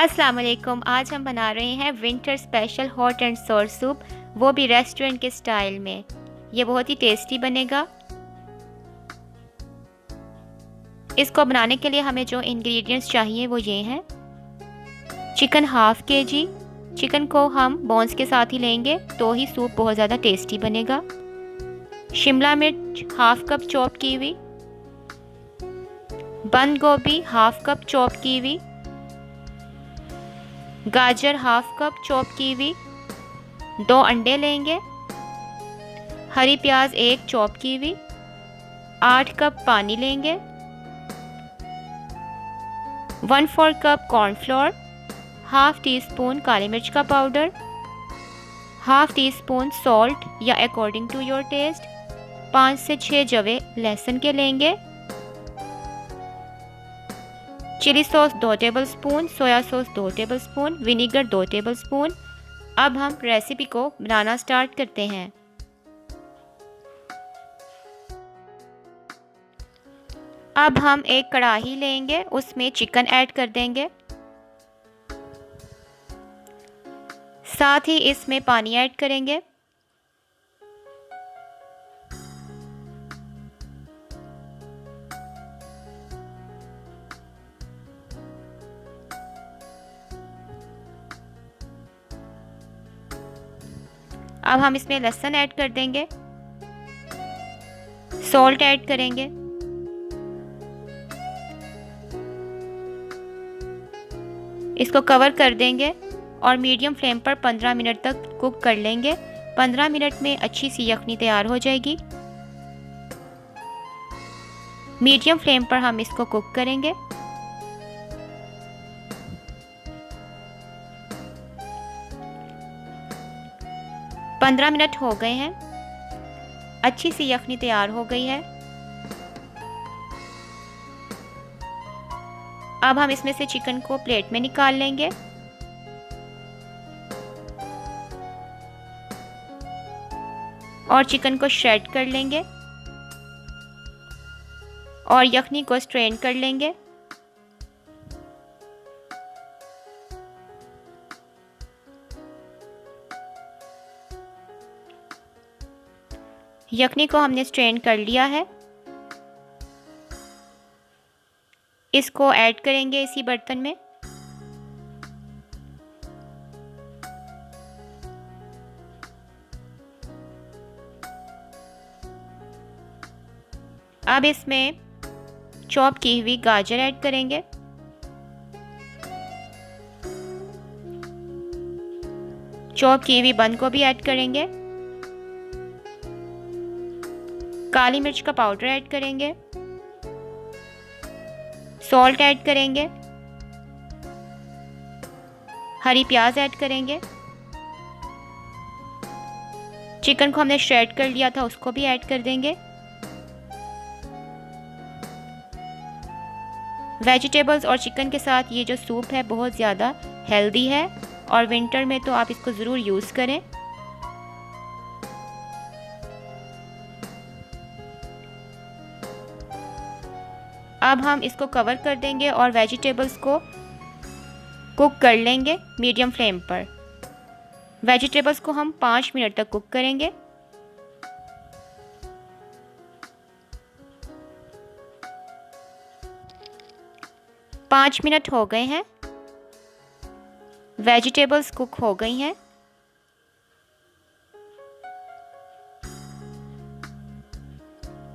अस्सलाम वालेकुम। आज हम बना रहे हैं विंटर स्पेशल हॉट एंड सोर सूप, वो भी रेस्टोरेंट के स्टाइल में। ये बहुत ही टेस्टी बनेगा। इसको बनाने के लिए हमें जो इंग्रेडिएंट्स चाहिए वो ये हैं। Chicken half kg। चिकन को हम बोन्स के साथ ही लेंगे तो ही सूप बहुत ज़्यादा टेस्टी बनेगा। शिमला मिर्च हाफ कप चॉप की हुई। बंद गोभी हाफ कप चॉप की हुई। गाजर हाफ कप चॉप की हुई। 2 अंडे लेंगे। हरी प्याज 1 चॉप की हुई। 8 कप पानी लेंगे। 1/4 cup cornflour. Half teaspoon काली मिर्च का powder. Half teaspoon salt या अकॉर्डिंग टू योर टेस्ट। 5 से 6 जवे लहसुन के लेंगे। Chilli sauce 2 tablespoon, soya sauce 2 tablespoon, vinegar 2 tablespoon. अब हम रेसिपी को बनाना स्टार्ट करते हैं। अब हम एक कढ़ाई लेंगे, उसमें चिकन ऐड कर देंगे। साथ ही इसमें पानी ऐड करेंगे। अब हम इसमें लहसुन ऐड कर देंगे। सॉल्ट ऐड करेंगे। इसको कवर कर देंगे और मीडियम फ्लेम पर 15 मिनट तक कुक कर लेंगे। 15 मिनट में अच्छी सी यखनी तैयार हो जाएगी। मीडियम फ्लेम पर हम इसको कुक करेंगे। पंद्रह मिनट हो गए हैं। अच्छी सी यखनी तैयार हो गई है। अब हम इसमें से चिकन को प्लेट में निकाल लेंगे। और चिकन को श्रेड कर लेंगे और यखनी को स्ट्रेन कर लेंगे। यखनी को हमने स्ट्रेन कर लिया है। इसको ऐड करेंगे इसी बर्तन में। अब इसमें चॉप की हुई गाजर ऐड करेंगे। चॉप की हुई बंद गोभी ऐड करेंगे। काली मिर्च का पाउडर ऐड करेंगे। सॉल्ट ऐड करेंगे। हरी प्याज ऐड करेंगे। चिकन को हमने श्रेड कर लिया था, उसको भी ऐड कर देंगे। वेजिटेबल्स और चिकन के साथ ये जो सूप है बहुत ज़्यादा हेल्दी है और विंटर में तो आप इसको ज़रूर यूज़ करें। अब हम इसको कवर कर देंगे और वेजिटेबल्स को कुक कर लेंगे मीडियम फ्लेम पर। वेजिटेबल्स को हम 5 मिनट तक कुक करेंगे। पाँच मिनट हो गए हैं। वेजिटेबल्स कुक हो गई हैं।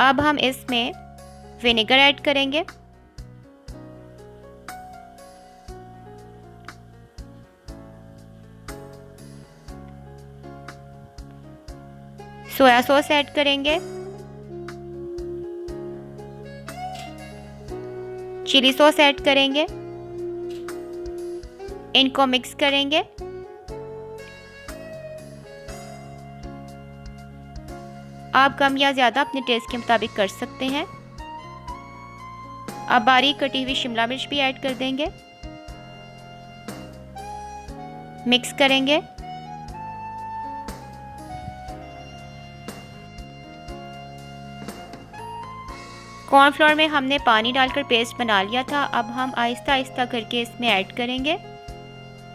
अब हम इसमें विनेगर ऐड करेंगे। सोया सॉस ऐड करेंगे। चिली सॉस ऐड करेंगे। इनको मिक्स करेंगे। आप कम या ज़्यादा अपने टेस्ट के मुताबिक कर सकते हैं। अब बारीक कटी हुई शिमला मिर्च भी ऐड कर देंगे। मिक्स करेंगे। कॉर्नफ्लोर में हमने पानी डालकर पेस्ट बना लिया था। अब हम आहिस्ता आहिस्ता करके इसमें ऐड करेंगे